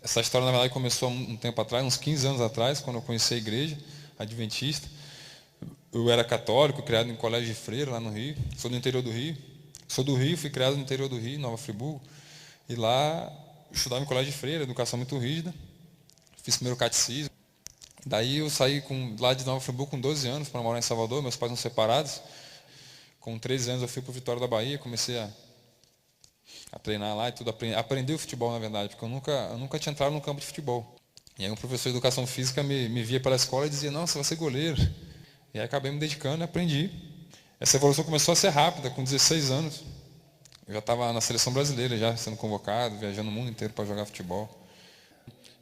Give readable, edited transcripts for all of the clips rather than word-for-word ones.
Essa história, na verdade, começou há um tempo atrás, uns 15 anos atrás, quando eu conheci a igreja adventista. Eu era católico, criado em colégio de freira, lá no Rio. Sou do interior do Rio. Sou do Rio, fui criado no interior do Rio, Nova Friburgo. E lá, estudava em colégio de freira, educação muito rígida. Fiz primeiro catecismo. Daí eu saí lá de Nova Friburgo com 12 anos para morar em Salvador. Meus pais são separados. Com 13 anos eu fui para o Vitória da Bahia, comecei a treinar lá e tudo, aprender o futebol, na verdade, porque eu nunca tinha entrado no campo de futebol. E aí um professor de educação física me via pela escola e dizia, não, você vai ser goleiro. E aí acabei me dedicando e aprendi. Essa evolução começou a ser rápida, com 16 anos. Eu já estava na seleção brasileira, já sendo convocado, viajando o mundo inteiro para jogar futebol.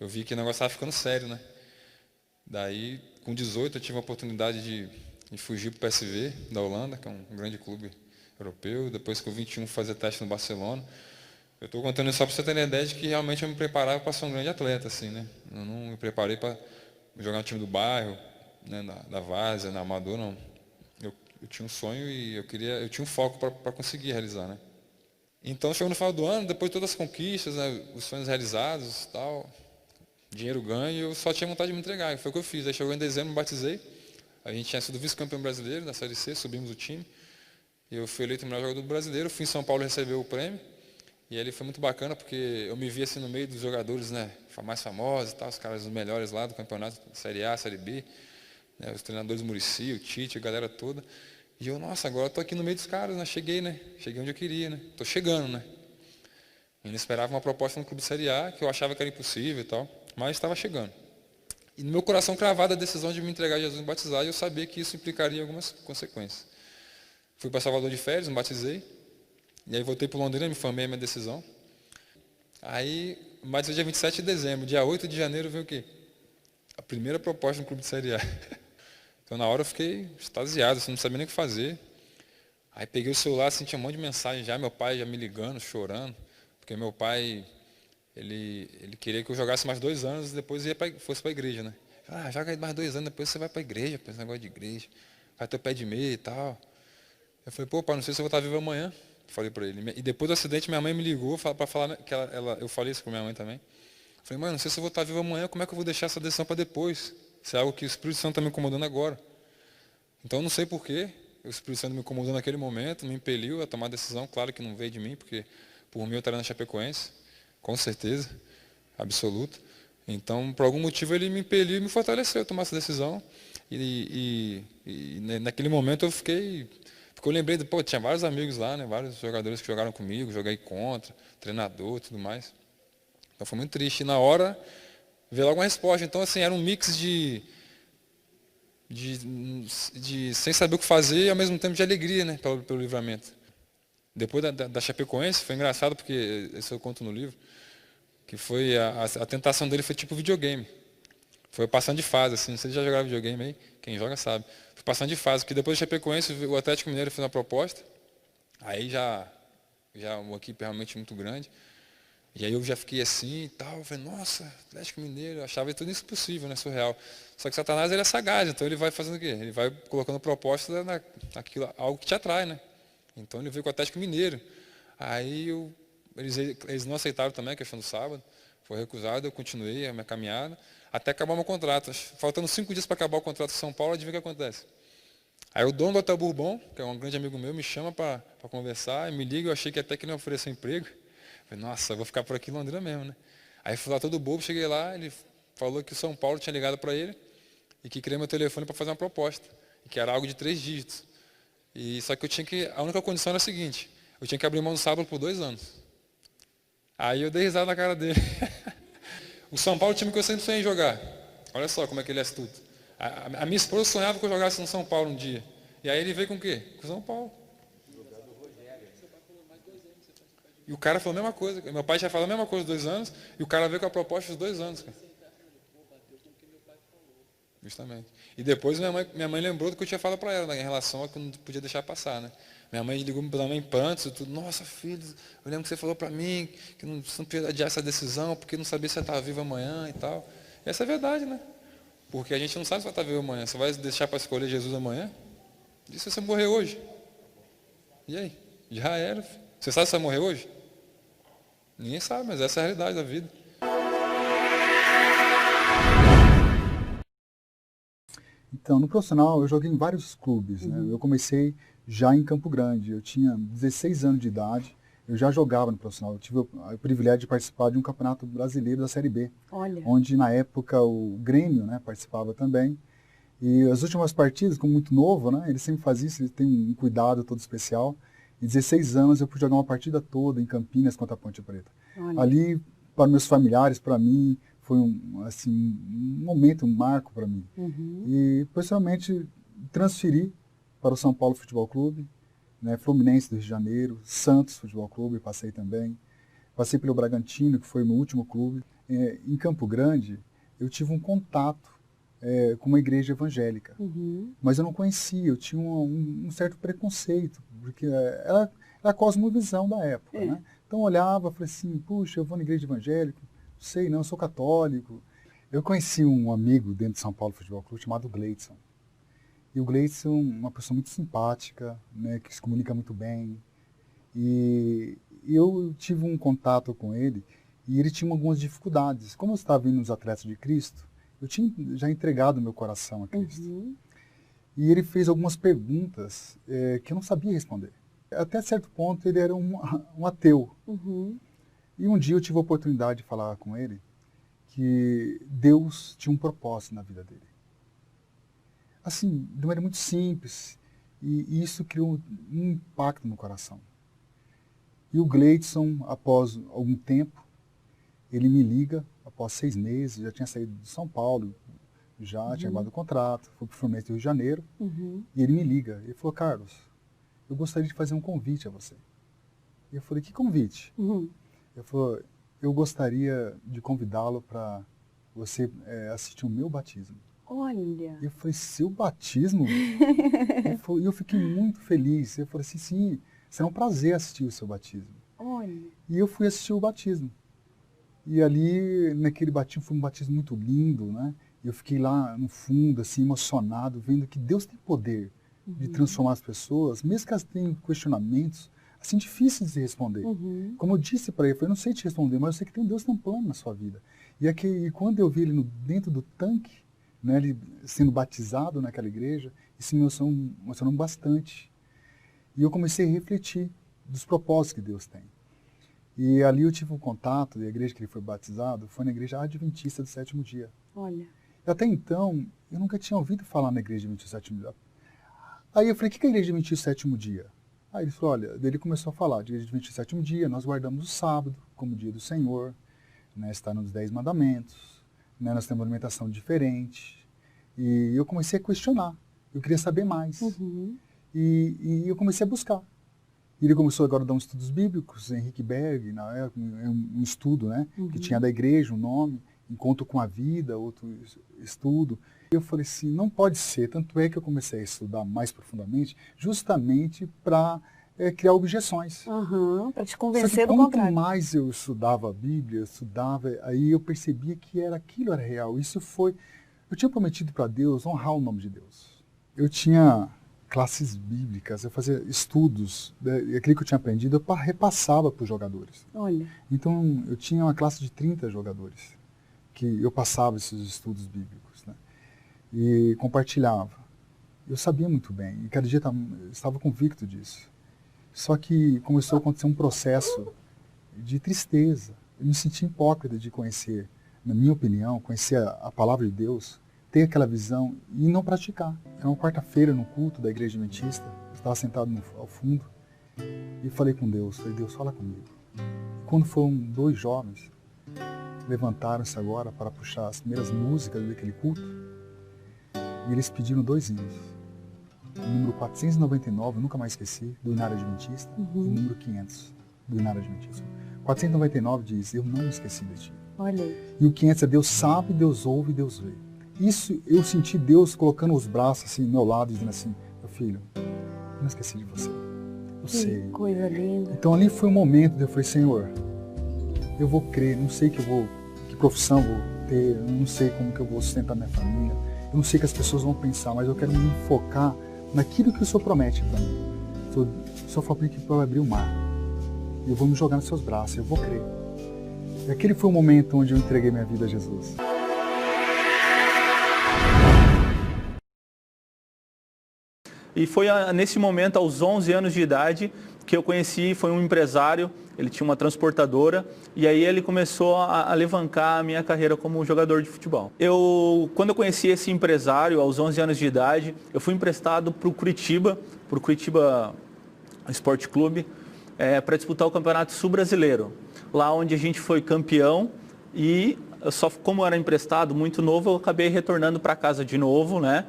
Eu vi que o negócio estava ficando sério, né? Daí, com 18, eu tive a oportunidade de fugir para o PSV, da Holanda, que é um grande clube europeu. Depois, com 21, fazer teste no Barcelona. Eu estou contando isso só para você ter a ideia de que realmente eu me preparava para ser um grande atleta, assim, né? Eu não me preparei para jogar no time do bairro, né, da várzea, na Amador, não. Eu tinha um sonho e eu tinha um foco para conseguir realizar, né? Então, chegou no final do ano, depois de todas as conquistas, né, os sonhos realizados, tal, dinheiro ganho, eu só tinha vontade de me entregar. E foi o que eu fiz. Aí chegou em dezembro, me batizei. A gente tinha sido vice-campeão brasileiro da Série C, subimos o time. Eu fui eleito o melhor jogador do brasileiro, fui em São Paulo receber o prêmio. E ele foi muito bacana, porque eu me vi assim no meio dos jogadores, né, mais famosos e tal, os caras os melhores lá do campeonato, Série A, Série B, né, os treinadores Muricy, o Tite, a galera toda. E eu, nossa, agora eu tô aqui no meio dos caras, né, cheguei onde eu queria, né, tô chegando, né. Eu não esperava uma proposta no clube de Série A, que eu achava que era impossível e tal, mas estava chegando. E no meu coração cravada a decisão de me entregar a Jesus e me batizar, e eu sabia que isso implicaria algumas consequências. Fui para Salvador de férias, me batizei, e aí voltei para Londrina, me formei a minha decisão. Aí, batizei dia 27 de dezembro, dia 8 de janeiro veio o quê? A primeira proposta no clube de Série A. Então, na hora eu fiquei extasiado, assim, não sabia nem o que fazer. Aí peguei o celular, senti um monte de mensagem já, meu pai já me ligando, chorando, porque meu pai, ele queria que eu jogasse mais 2 anos e depois fosse para a igreja, né? Ah, joga aí mais 2 anos, depois você vai para a igreja, esse negócio de igreja, vai ter o pé de meia e tal. Eu falei, pô, pai, não sei se eu vou estar vivo amanhã. Falei para ele. E depois do acidente, minha mãe me ligou para falar que eu falei isso com minha mãe também. Falei, mãe, não sei se eu vou estar vivo amanhã, como é que eu vou deixar essa decisão para depois? Isso é algo que o Espírito Santo está me incomodando agora. Então, eu não sei porquê, o Espírito Santo me incomodou naquele momento, me impeliu a tomar a decisão, claro que não veio de mim, porque por mim eu estaria na Chapecoense, com certeza, absoluta. Então, por algum motivo, ele me impeliu e me fortaleceu a tomar essa decisão. Naquele momento eu fiquei. Porque eu lembrei, pô, tinha vários amigos lá, né, vários jogadores que jogaram comigo, joguei contra, treinador e tudo mais. Então foi muito triste. E na hora, veio logo uma resposta. Então, assim, era um mix de sem saber o que fazer e ao mesmo tempo de alegria, né, pelo livramento. Depois da Chapecoense, foi engraçado, porque isso eu conto no livro, que foi a tentação dele foi tipo videogame. Foi passando de fase, assim, não sei se já jogaram videogame aí, quem joga sabe. Foi passando de fase, porque depois do Chapecoense, o Atlético Mineiro fez uma proposta, aí já uma equipe realmente muito grande, e aí eu já fiquei assim e tal, eu falei, nossa, Atlético Mineiro, eu achava tudo isso possível, né, surreal. Só que Satanás, ele é sagaz, então ele vai fazendo o quê? Ele vai colocando proposta naquilo, algo que te atrai, né. Então ele veio com o Atlético Mineiro. Aí eles não aceitaram também a questão do sábado, foi recusado, eu continuei a minha caminhada, até acabar meu contrato. Faltando 5 dias para acabar o contrato de São Paulo, adivinha o que acontece? Aí o dono do Hotel Bourbon, que é um grande amigo meu, me chama para conversar, me liga, eu achei que até que ele ia oferecer emprego. Falei, nossa, eu vou ficar por aqui em Londrina mesmo, né? Aí fui lá todo bobo, cheguei lá, ele falou que o São Paulo tinha ligado para ele e que queria meu telefone para fazer uma proposta, e que era algo de 3 dígitos. E só que a única condição era a seguinte, eu tinha que abrir mão do sábado por 2 anos. Aí eu dei risada na cara dele. O São Paulo é o time que eu sempre sonhei em jogar. Olha só como é que ele é astuto. A minha esposa sonhava que eu jogasse no São Paulo um dia. E aí ele veio com o quê? Com o São Paulo. E o cara falou a mesma coisa. Meu pai já falou a mesma coisa 2 anos, e o cara veio com a proposta dos 2 anos. Cara. Justamente. E depois minha mãe lembrou do que eu tinha falado para ela, né, em relação a que eu não podia deixar passar, né? Minha mãe ligou para mim em prantos e tudo. Nossa, filho, eu lembro que você falou para mim que você não podia adiar essa decisão porque não sabia se você estava vivo amanhã e tal. E essa é a verdade, né? Porque a gente não sabe se vai estar vivo amanhã. Você vai deixar para escolher Jesus amanhã? E se você morrer hoje? E aí? Já era. Filho. Você sabe se vai morrer hoje? Ninguém sabe, mas essa é a realidade da vida. Então, no profissional, eu joguei em vários clubes, né? Eu comecei já em Campo Grande. Eu tinha 16 anos de idade, eu já jogava no profissional. Eu tive o privilégio de participar de um campeonato brasileiro da Série B, Olha. onde na época o Grêmio, né, participava também. E as últimas partidas, como muito novo, né, ele sempre faz isso, ele tem um cuidado todo especial. Em 16 anos eu pude jogar uma partida toda em Campinas contra a Ponte Preta. Olha. Ali, para meus familiares, para mim, foi assim, um momento, um marco para mim. Uhum. E, posteriormente, transferi para o São Paulo Futebol Clube, né, Fluminense do Rio de Janeiro, Santos Futebol Clube, passei também. Passei pelo Bragantino, que foi o meu último clube. Em Campo Grande, eu tive um contato com uma igreja evangélica. Uhum. Mas eu não conhecia, eu tinha um certo preconceito, porque era a cosmovisão da época, né? Então eu olhava, falei assim, puxa, eu vou na igreja evangélica, não sei não, eu sou católico. Eu conheci um amigo dentro de São Paulo Futebol Clube chamado Gleidson. E o Gleidson é uma pessoa muito simpática, né, que se comunica muito bem. E eu tive um contato com ele e ele tinha algumas dificuldades. Como eu estava indo nos Atletas de Cristo, eu tinha já entregado meu coração a Cristo. Uhum. E ele fez algumas perguntas que eu não sabia responder. Até certo ponto ele era um ateu. Uhum. E um dia eu tive a oportunidade de falar com ele que Deus tinha um propósito na vida dele. Assim, de maneira muito simples. E isso criou um impacto no coração. E o Gleidson, após algum tempo, ele me liga, após 6 meses, já tinha saído de São Paulo, já tinha acabado o contrato, fui para o Fluminense do Rio de Janeiro, Uhum. e ele me liga. Ele falou, Carlos, eu gostaria de fazer um convite a você. E eu falei, que convite? Uhum. Ele falou, eu gostaria de convidá-lo para você assistir o meu batismo. Olha. E eu falei, seu batismo? E eu fiquei muito feliz. Eu falei assim, sim, será um prazer assistir o seu batismo. Olha. E eu fui assistir o batismo. E ali, naquele batismo, foi um batismo muito lindo, né? Eu fiquei lá no fundo, assim, emocionado, vendo que Deus tem poder de transformar as pessoas, mesmo que elas tenham questionamentos, assim, difíceis de responder. Uhum. Como eu disse para ele, eu falei, não sei te responder, mas eu sei que tem um Deus que tem um plano na sua vida. E quando eu vi ele dentro do tanque, né, ele sendo batizado naquela igreja, isso me emocionou bastante. E eu comecei a refletir dos propósitos que Deus tem. E ali eu tive um contato, da igreja que ele foi batizado, foi na igreja Adventista do Sétimo Dia. Olha. Até então, eu nunca tinha ouvido falar na igreja Adventista do Sétimo Dia. Aí eu falei, o que é a igreja Adventista do Sétimo Dia? Aí ele falou, olha, ele começou a falar, de igreja Adventista do Sétimo Dia, nós guardamos o sábado como dia do Senhor, né, está nos 10 mandamentos, né, nós temos uma alimentação diferente. E eu comecei a questionar, eu queria saber mais. Uhum. E eu comecei a buscar. Ele começou agora a dar uns estudos bíblicos, Henrique Berg, um estudo, né, que tinha da igreja, um nome, Encontro com a Vida, outro estudo. Eu falei assim, não pode ser, tanto é que eu comecei a estudar mais profundamente, justamente para criar objeções. Uhum. Para te Só que convencer do quanto contrário. mais eu estudava a Bíblia, aí eu percebia que aquilo era real. Eu tinha prometido para Deus honrar o nome de Deus. Eu tinha classes bíblicas, eu fazia estudos, aquilo que eu tinha aprendido, eu repassava para os jogadores. Olha. Então, eu tinha uma classe de 30 jogadores, que eu passava esses estudos bíblicos, né? E compartilhava. Eu sabia muito bem, e cada dia eu estava convicto disso. Só que começou a acontecer um processo de tristeza. Eu me senti hipócrita de conhecer, na minha opinião, conhecer a palavra de Deus, ter aquela visão e não praticar. Era uma quarta-feira no culto da igreja adventista, eu estava sentado ao fundo e falei com Deus, Deus, fala comigo. E quando foram 2 jovens, levantaram-se agora para puxar as primeiras músicas daquele culto, e eles pediram 2 hinos. O número 499, eu nunca mais esqueci, do Inário Adventista, e o número 500, do Inário Adventista. 499 diz, eu não me esqueci de ti. Olha aí. E o 500 é Deus sabe, Deus ouve, Deus vê. Isso, eu senti Deus colocando os braços assim, ao meu lado, dizendo assim, meu filho, eu não esqueci de você. Eu sei. Que coisa linda. Então ali foi um momento de eu falei, Senhor, eu vou crer, não sei que profissão vou ter, eu não sei como que eu vou sustentar minha família, eu não sei o que as pessoas vão pensar, mas eu quero me focar naquilo que o Senhor promete para mim. O Senhor falou para mim que vai abrir o mar. E eu vou me jogar nos seus braços, eu vou crer. E aquele foi o momento onde eu entreguei minha vida a Jesus. E foi nesse momento, aos 11 anos de idade, que eu conheci, foi um empresário, ele tinha uma transportadora, e aí ele começou a alavancar a minha carreira como jogador de futebol. Quando eu conheci esse empresário, aos 11 anos de idade, eu fui emprestado para o Curitiba Esporte Clube, para disputar o Campeonato Sul-Brasileiro. Lá onde a gente foi campeão e, como eu era emprestado, muito novo, eu acabei retornando para casa de novo, né?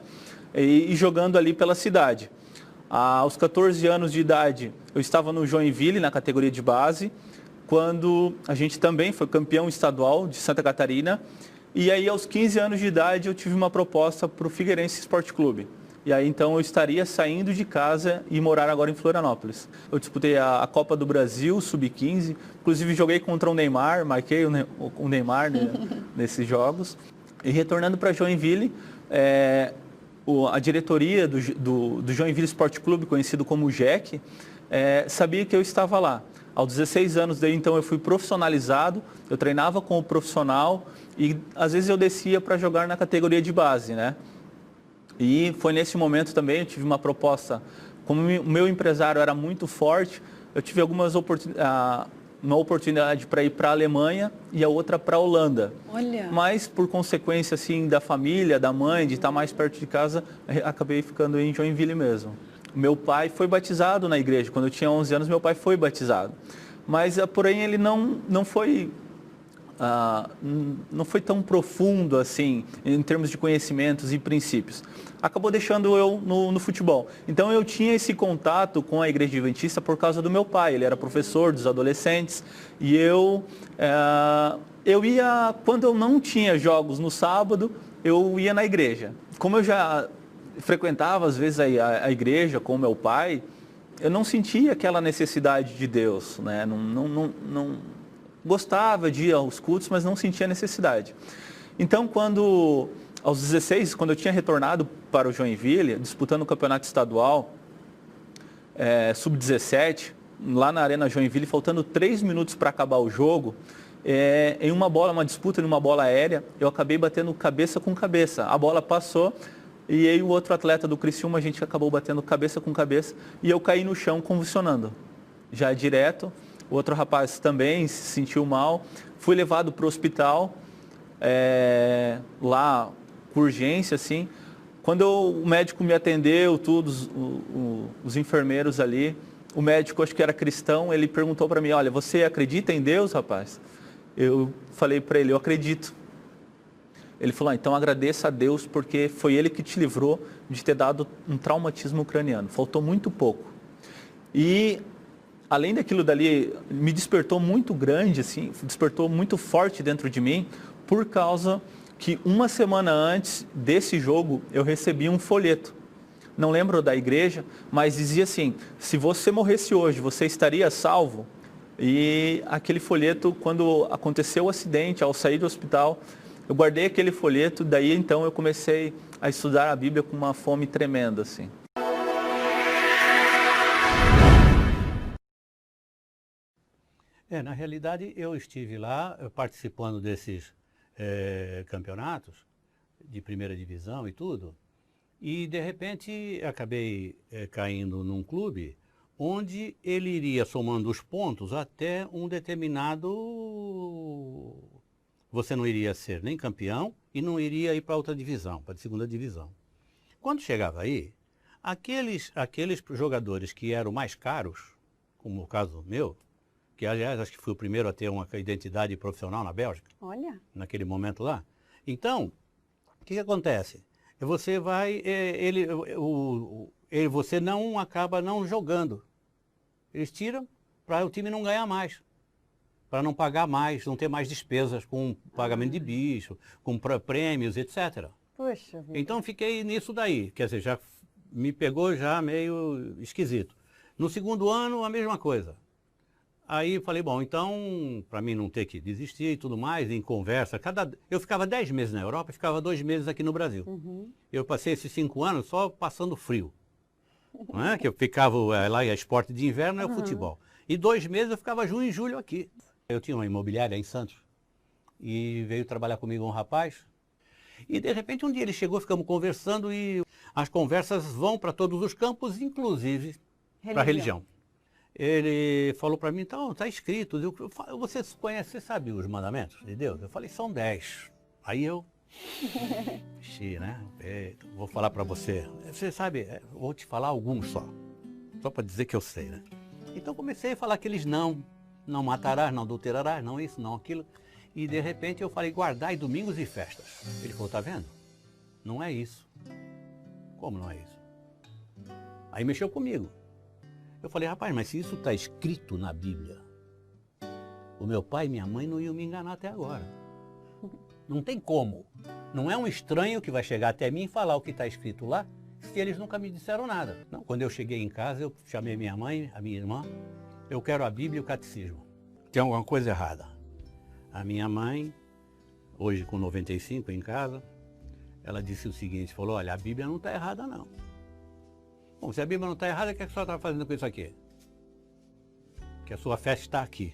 E jogando ali pela cidade. Aos 14 anos de idade, eu estava no Joinville, na categoria de base, quando a gente também foi campeão estadual de Santa Catarina. E aí, aos 15 anos de idade, eu tive uma proposta para o Figueirense Esporte Clube. E aí, então, eu estaria saindo de casa e morar agora em Florianópolis. Eu disputei a Copa do Brasil, Sub-15. Inclusive, joguei contra o Neymar, marquei o Neymar nesses jogos. E retornando para Joinville, a diretoria do Joinville Esporte Clube, conhecido como JEC, sabia que eu estava lá. Aos 16 anos, daí, então, eu fui profissionalizado, eu treinava com o profissional e, às vezes, eu descia para jogar na categoria de base, né? E foi nesse momento também, eu tive uma proposta, como o meu empresário era muito forte, eu tive uma oportunidade para ir para a Alemanha e a outra para a Holanda. Olha. Mas por consequência assim da família, da mãe, de estar mais perto de casa, acabei ficando em Joinville mesmo. Meu pai foi batizado na igreja, quando eu tinha 11 anos meu pai foi batizado. Mas porém ele não foi tão profundo assim, em termos de conhecimentos e princípios. Acabou deixando eu no futebol. Então eu tinha esse contato com a Igreja Adventista por causa do meu pai. Ele era professor dos adolescentes e eu ia, quando eu não tinha jogos no sábado, eu ia na igreja. Como eu já frequentava às vezes a igreja com meu pai, eu não sentia aquela necessidade de Deus, né? Não gostava de ir aos cultos, mas não sentia necessidade. Então, aos 16, quando eu tinha retornado para o Joinville, disputando o campeonato estadual, Sub-17, lá na Arena Joinville, faltando 3 minutos para acabar o jogo, em uma disputa de uma bola aérea, eu acabei batendo cabeça com cabeça. A bola passou e aí o outro atleta do Criciúma, a gente acabou batendo cabeça com cabeça e eu caí no chão convulsionando, já direto. O outro rapaz também se sentiu mal, fui levado para o hospital, lá com urgência, assim. Quando o médico me atendeu, os enfermeiros ali, o médico, acho que era cristão, ele perguntou para mim, olha, você acredita em Deus, rapaz? Eu falei para ele, eu acredito. Ele falou, então agradeça a Deus, porque foi Ele que te livrou de ter dado um traumatismo craniano. Faltou muito pouco. E além daquilo dali, me despertou muito grande, assim, despertou muito forte dentro de mim, por causa que uma semana antes desse jogo, eu recebi um folheto. Não lembro da igreja, mas dizia assim, se você morresse hoje, você estaria salvo? E aquele folheto, quando aconteceu o acidente, ao sair do hospital, eu guardei aquele folheto, daí então eu comecei a estudar a Bíblia com uma fome tremenda, assim. Na realidade, eu estive lá participando desses campeonatos de primeira divisão e tudo, e de repente acabei caindo num clube onde ele iria somando os pontos até um determinado... Você não iria ser nem campeão e não iria ir para outra divisão, para a segunda divisão. Quando chegava aí, aqueles jogadores que eram mais caros, como o caso meu, que aliás acho que fui o primeiro a ter uma identidade profissional na Bélgica. Olha. Naquele momento lá. Então, o que acontece? Você vai, você não acaba não jogando. Eles tiram para o time não ganhar mais, para não pagar mais, não ter mais despesas com pagamento de bicho, com prêmios, etc. Poxa vida. Então fiquei nisso daí, quer dizer, já me pegou já meio esquisito. No segundo ano, a mesma coisa. Aí falei, bom, então, para mim não ter que desistir e tudo mais, em conversa, eu ficava 10 meses na Europa e ficava 2 meses aqui no Brasil. Uhum. Eu passei esses 5 anos só passando frio. Não é? Que eu ficava lá, esporte de inverno é o futebol. E 2 meses eu ficava junho e julho aqui. Eu tinha uma imobiliária em Santos e veio trabalhar comigo um rapaz E de repente um dia ele chegou, ficamos conversando e as conversas vão para todos os campos, inclusive para a religião. Ele falou para mim, então, está escrito, você conhece, você sabe os mandamentos de Deus? Eu falei, são 10. Aí eu, né? Vou falar para você. Você sabe, vou te falar alguns só para dizer que eu sei, né? Então comecei a falar aqueles não matarás, não adulterarás, não isso, não aquilo. E de repente eu falei, guardai domingos e festas. Ele falou, tá vendo? Não é isso. Como não é isso? Aí mexeu comigo. Eu falei, rapaz, mas se isso está escrito na Bíblia, o meu pai e minha mãe não iam me enganar até agora. Não tem como. Não é um estranho que vai chegar até mim e falar o que está escrito lá, se eles nunca me disseram nada. Não, quando eu cheguei em casa, eu chamei minha mãe, a minha irmã, eu quero a Bíblia e o catecismo. Tem alguma coisa errada. A minha mãe, hoje com 95 em casa, ela disse o seguinte, falou, olha, a Bíblia não está errada não. Bom, se a Bíblia não está errada, o que a senhora está fazendo com isso aqui? Que a sua fé está aqui,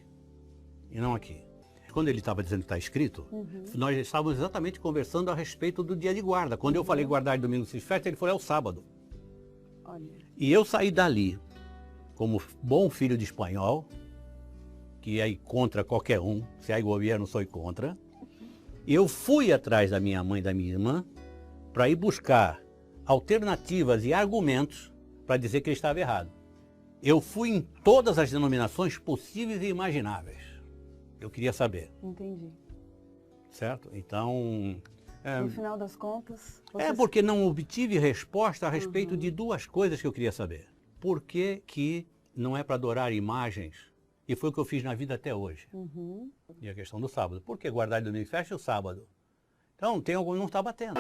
e não aqui. Quando ele estava dizendo que está escrito, nós estávamos exatamente conversando a respeito do dia de guarda. Quando eu falei guardar domingo e festa, ele falou, é o sábado. Olha. E eu saí dali, como bom filho de espanhol, que é contra qualquer um, se há governo, sou contra. Eu fui atrás da minha mãe e da minha irmã para ir buscar alternativas e argumentos para dizer que ele estava errado. Eu fui em todas as denominações possíveis e imagináveis. Eu queria saber. Entendi. Certo? Então... No final das contas... porque não obtive resposta a respeito de duas coisas que eu queria saber. Por que não é para adorar imagens? E foi o que eu fiz na vida até hoje. E a questão do sábado. Por que guardar domingo e festa o sábado? Então, tem algum que não está batendo.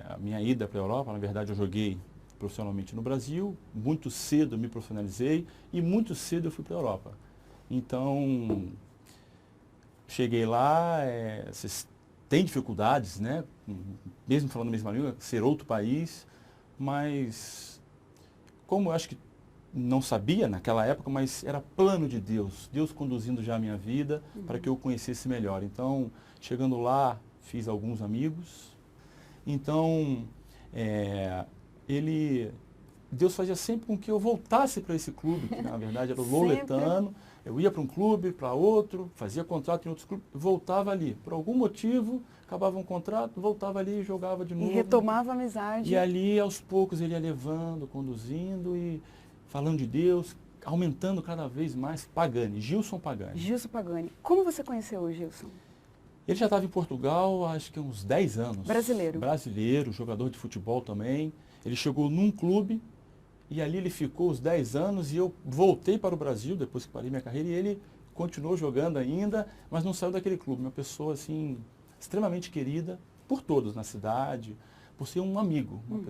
A minha ida para a Europa, na verdade, eu joguei profissionalmente no Brasil, muito cedo eu me profissionalizei e muito cedo eu fui para a Europa. Então, cheguei lá, vocês têm dificuldades, né? Mesmo falando a mesma língua, ser outro país, mas como eu acho que não sabia naquela época, mas era plano de Deus, Deus conduzindo já a minha vida para que eu conhecesse melhor. Então, chegando lá, fiz alguns amigos. Então, Deus fazia sempre com que eu voltasse para esse clube, que na verdade era o Loletano. Eu ia para um clube, para outro, fazia contrato em outros clubes, voltava ali. Por algum motivo, acabava um contrato, voltava ali e jogava de novo. E retomava a amizade. E ali, aos poucos, ele ia levando, conduzindo e falando de Deus, aumentando cada vez mais. Pagani, Gilson Pagani. Gilson Pagani. Como você conheceu o Gilson? Ele já estava em Portugal, acho que uns 10 anos. Brasileiro. Brasileiro, jogador de futebol também. Ele chegou num clube e ali ele ficou os 10 anos e eu voltei para o Brasil, depois que parei minha carreira, e ele continuou jogando ainda, mas não saiu daquele clube. Uma pessoa, assim, extremamente querida por todos na cidade, por ser um amigo, uma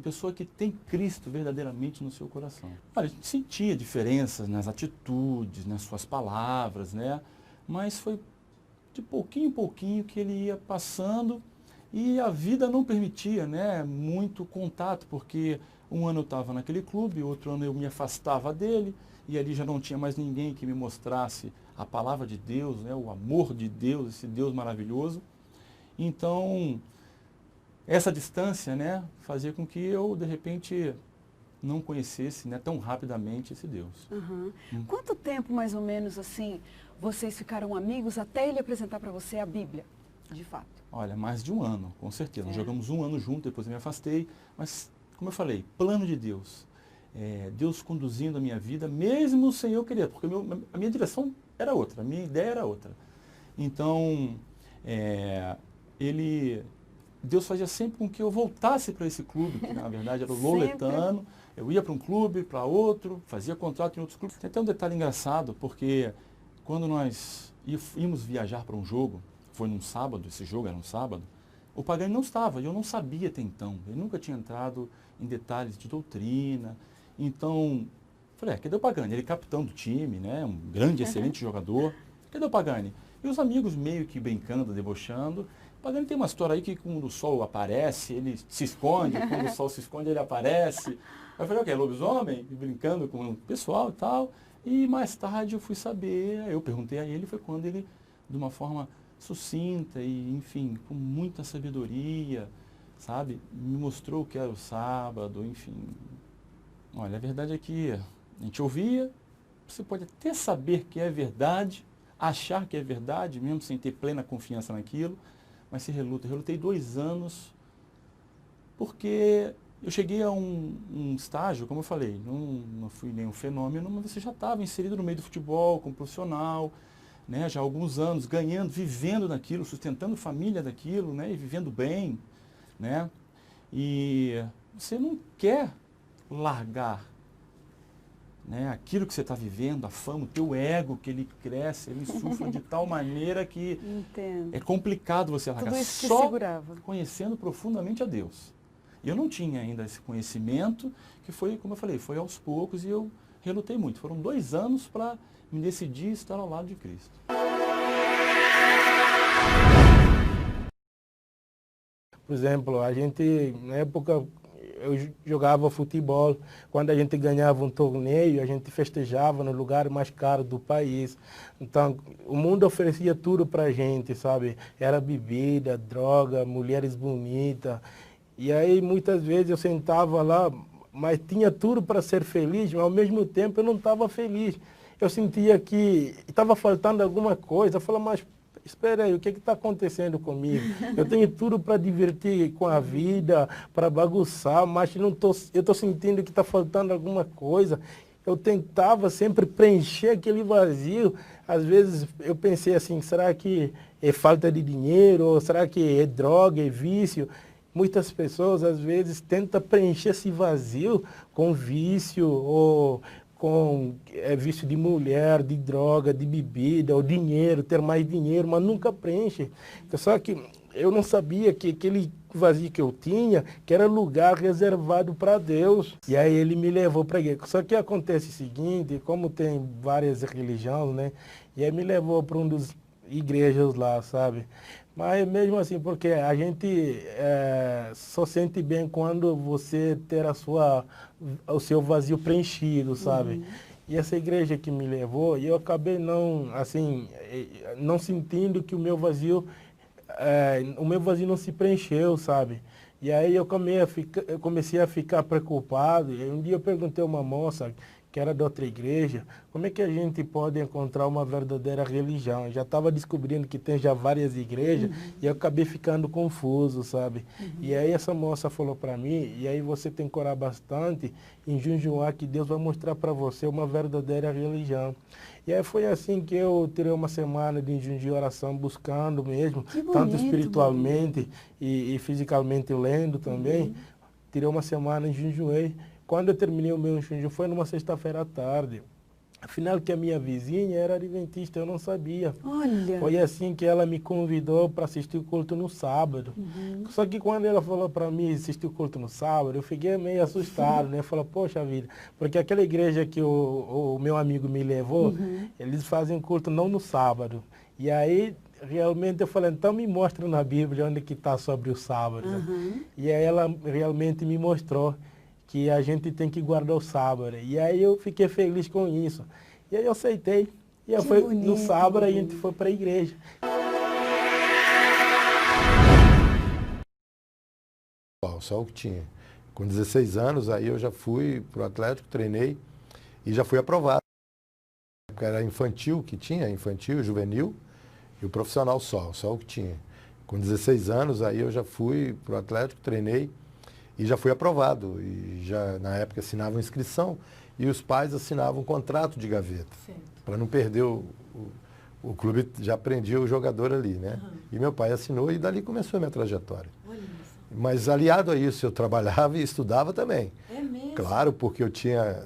pessoa que tem Cristo verdadeiramente no seu coração. Olha, a gente sentia diferenças nas atitudes, nas suas palavras, né? Mas foi de pouquinho em pouquinho que ele ia passando e a vida não permitia, né, muito contato, porque um ano eu estava naquele clube, outro ano eu me afastava dele e ali já não tinha mais ninguém que me mostrasse a palavra de Deus, né, o amor de Deus, esse Deus maravilhoso. Então, essa distância, né, fazia com que eu, de repente, não conhecesse, né, tão rapidamente esse Deus. Quanto tempo, mais ou menos, assim, vocês ficaram amigos até ele apresentar para você a Bíblia, de fato? Olha, mais de um ano, com certeza. Nós jogamos um ano junto, depois eu me afastei, mas, como eu falei, plano de Deus. Deus conduzindo a minha vida, mesmo sem eu querer, porque a minha direção era outra, a minha ideia era outra. Então, Deus fazia sempre com que eu voltasse para esse clube, que na verdade era o Loletano. Eu ia para um clube, para outro, fazia contrato em outros clubes. Tem até um detalhe engraçado, porque quando nós íamos viajar para um jogo, foi num sábado, esse jogo era um sábado, o Pagani não estava, e eu não sabia até então. Ele nunca tinha entrado em detalhes de doutrina. Então, falei, cadê o Pagani? Ele é capitão do time, né? Um grande, excelente jogador. Cadê o Pagani? E os amigos meio que brincando, debochando. O Pagani tem uma história aí que quando o sol aparece, ele se esconde, quando o sol se esconde, ele aparece. Eu falei, ok, lobisomem? E brincando com o pessoal e tal. E mais tarde eu fui saber, eu perguntei a ele, foi quando ele de uma forma sucinta e, enfim, com muita sabedoria, sabe? Me mostrou o que era o sábado, enfim. Olha, a verdade é que a gente ouvia, você pode até saber que é verdade, achar que é verdade, mesmo sem ter plena confiança naquilo, mas se reluta. Eu relutei 2 anos, porque eu cheguei a um estágio, como eu falei, não fui nenhum fenômeno, mas você já estava inserido no meio do futebol, como profissional, né, já há alguns anos, ganhando, vivendo daquilo, sustentando família daquilo, né, e vivendo bem, né, e você não quer largar, né, aquilo que você está vivendo, a fama, o teu ego, que ele cresce, ele insufla de tal maneira que Entendo. é complicado você largar. Tudo isso te Só segurava. conhecendo profundamente a Deus. E eu não tinha ainda esse conhecimento, que foi, como eu falei, foi aos poucos e eu relutei muito. Foram 2 anos para me decidir estar ao lado de Cristo. Por exemplo, a gente, na época, eu jogava futebol. Quando a gente ganhava um torneio, a gente festejava no lugar mais caro do país. Então, o mundo oferecia tudo pra gente, sabe? Era bebida, droga, mulheres bonitas. E aí, muitas vezes, eu sentava lá, mas tinha tudo para ser feliz, mas ao mesmo tempo eu não estava feliz. Eu sentia que estava faltando alguma coisa. Eu falava, mas espera aí, o que está acontecendo comigo? Eu tenho tudo para divertir com a vida, para bagunçar, mas eu estou sentindo que está faltando alguma coisa. Eu tentava sempre preencher aquele vazio. Às vezes eu pensei assim, será que é falta de dinheiro? Ou será que é droga, é vício? Muitas pessoas, às vezes, tentam preencher esse vazio com vício ou com vício de mulher, de droga, de bebida, ou dinheiro, ter mais dinheiro, mas nunca preenche. Só que eu não sabia que aquele vazio que eu tinha, que era lugar reservado para Deus. E aí ele me levou para a igreja. Só que acontece o seguinte, como tem várias religiões, né? E aí me levou para um dos igrejas lá, sabe? Mas mesmo assim, porque a gente só sente bem quando você ter o seu vazio preenchido, sabe? Uhum. E essa igreja que me levou, eu acabei não sentindo que o meu vazio não se preencheu, sabe? E aí eu comecei a ficar preocupado. E um dia eu perguntei a uma moça que era de outra igreja, como é que a gente pode encontrar uma verdadeira religião? Eu já estava descobrindo que tem já várias igrejas, e eu acabei ficando confuso, sabe? E aí essa moça falou para mim, e aí você tem que orar bastante em jejuar, que Deus vai mostrar para você uma verdadeira religião. E aí foi assim que eu tirei uma semana de jejum de oração, buscando mesmo, bonito, tanto espiritualmente e fisicamente lendo também. Tirei uma semana e jejuei. Quando eu terminei o meu jejum foi numa sexta-feira à tarde. Afinal, que a minha vizinha era adventista, eu não sabia. Olha! Foi assim que ela me convidou para assistir o culto no sábado. Só que quando ela falou para mim assistir o culto no sábado, eu fiquei meio assustado, né? Eu falei, poxa vida, porque aquela igreja que o meu amigo me levou, eles fazem culto não no sábado. E aí, realmente, eu falei, então me mostra na Bíblia onde que está sobre o sábado. E aí ela realmente me mostrou que a gente tem que guardar o sábado. E aí eu fiquei feliz com isso. E aí eu aceitei. E eu fui, no sábado a gente foi para a igreja. Só o que tinha. Com 16 anos, aí eu já fui para o Atlético, treinei e já fui aprovado. Era infantil que tinha, infantil, juvenil e o profissional só o que tinha. Com 16 anos, aí eu já fui para o Atlético, treinei e já fui aprovado. E já, na época, assinavam inscrição e os pais assinavam um contrato de gaveta. Para não perder o clube, já prendia o jogador ali, né? E meu pai assinou e dali começou a minha trajetória. Mas aliado a isso, eu trabalhava e estudava também. É mesmo? Claro, porque eu tinha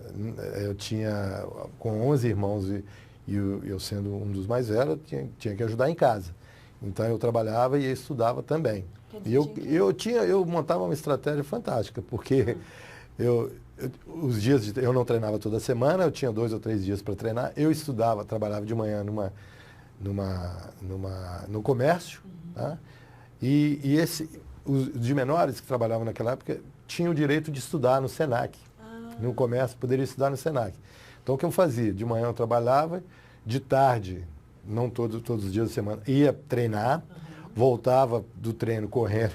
com 11 irmãos e eu sendo um dos mais velhos, tinha que ajudar em casa. Então eu trabalhava e estudava também. E eu montava uma estratégia fantástica, porque os dias eu não treinava toda semana, eu tinha 2 ou 3 dias para treinar, eu estudava, trabalhava de manhã no comércio, tá? E os de menores que trabalhavam naquela época tinham o direito de estudar no Senac, no comércio, poderia estudar no Senac. Então o que eu fazia? De manhã eu trabalhava, de tarde não todos os dias da semana. Ia treinar, voltava do treino correndo,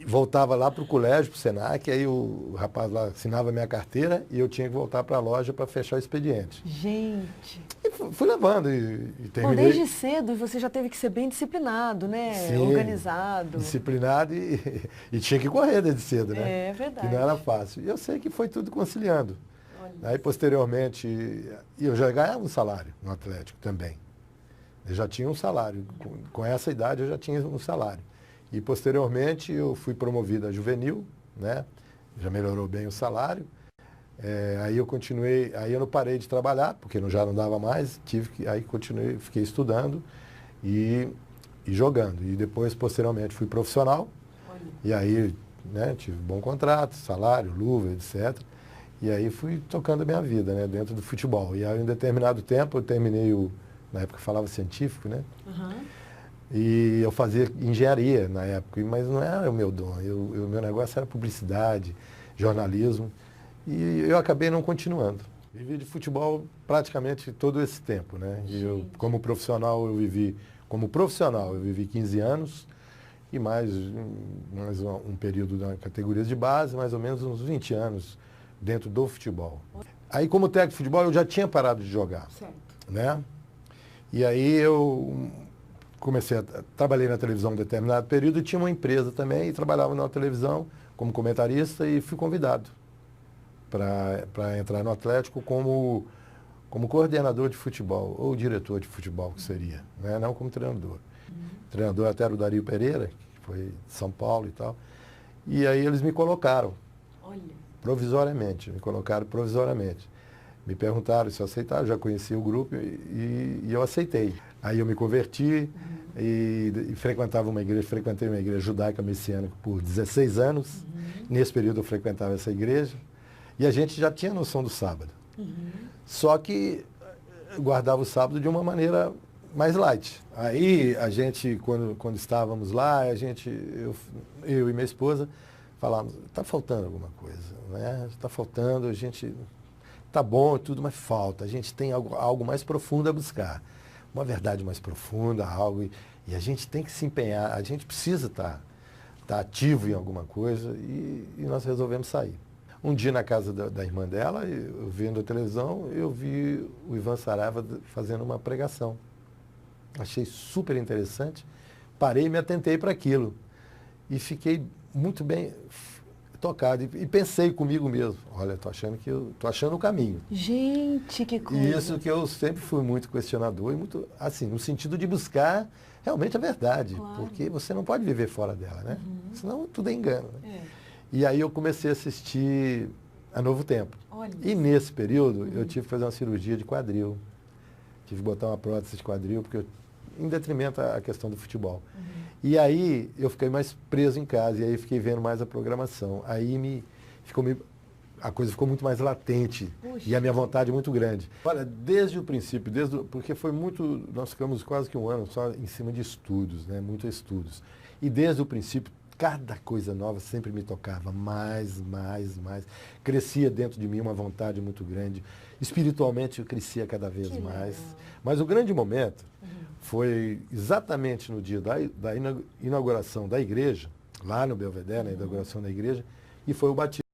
voltava lá para o colégio, para o Senac, aí o rapaz lá assinava a minha carteira e eu tinha que voltar para a loja para fechar o expediente. Gente. E fui levando e Bom, terminei. desde cedo você já teve que ser bem disciplinado, né? Sim, organizado. disciplinado e tinha que correr desde cedo, né? É verdade. Que não era fácil. E eu sei que foi tudo conciliando. Olha. Aí, posteriormente, eu já ganhava um salário no Atlético também. Eu já tinha um salário. Com essa idade, eu já tinha um salário. E, posteriormente, eu fui promovido a juvenil, né? Já melhorou bem o salário. Aí eu continuei, aí eu não parei de trabalhar, porque já não dava mais, aí continuei, fiquei estudando e jogando. E depois, posteriormente, fui profissional. Olha. E aí, né, tive bom contrato, salário, luva, etc. E aí fui tocando a minha vida, né, dentro do futebol. E aí, em determinado tempo, eu terminei na época falava científico, né? E eu fazia engenharia na época, mas não era o meu dom. O meu negócio era publicidade, jornalismo. E eu acabei não continuando. Vivi de futebol praticamente todo esse tempo, né? E como profissional, eu vivi 15 anos e mais um período na categoria de base, mais ou menos uns 20 anos dentro do futebol. Aí, como técnico de futebol, eu já tinha parado de jogar, né? E aí eu trabalhei na televisão um determinado período e tinha uma empresa também e trabalhava na televisão como comentarista e fui convidado para entrar no Atlético como coordenador de futebol, ou diretor de futebol, que seria, né? Não como treinador. Treinador até era o Dario Pereira, que foi de São Paulo e tal. E aí eles me colocaram, provisoriamente, Me perguntaram se eu aceitava, eu já conhecia o grupo e eu aceitei. Aí eu me converti e frequentei uma igreja judaica messiânica por 16 anos. Nesse período eu frequentava essa igreja. E a gente já tinha noção do sábado. Só que guardava o sábado de uma maneira mais light. Aí a gente, quando estávamos lá, eu e minha esposa falávamos, está faltando alguma coisa, né? Está faltando, a gente está bom e tudo, mas falta. A gente tem algo mais profundo a buscar. Uma verdade mais profunda, e a gente tem que se empenhar, a gente precisa estar ativo em alguma coisa e nós resolvemos sair. Um dia na casa da irmã dela, eu vendo a televisão, eu vi o Ivan Saraiva fazendo uma pregação. Achei super interessante, parei e me atentei para aquilo. E fiquei muito bem tocado. E pensei comigo mesmo, olha, estou achando o caminho. Gente, que coisa. E isso que eu sempre fui muito questionador, e muito, assim, no sentido de buscar realmente a verdade. Claro. Porque você não pode viver fora dela, né? Senão tudo é engano. Né? E aí eu comecei a assistir a Novo Tempo. Olha. E nesse período eu tive que fazer uma cirurgia de quadril. Tive que botar uma prótese de quadril, em detrimento à questão do futebol. E aí eu fiquei mais preso em casa, e aí fiquei vendo mais a programação. Aí a coisa ficou muito mais latente. Puxa. E a minha vontade muito grande. Olha, desde o princípio, porque foi nós ficamos quase que um ano só em cima de estudos, né? Muitos estudos. E desde o princípio, cada coisa nova sempre me tocava mais. Crescia dentro de mim uma vontade muito grande. Espiritualmente eu crescia cada vez mais. Mas o grande momento foi exatamente no dia da inauguração da igreja, lá no Belvedere, na inauguração da igreja, e foi o batismo.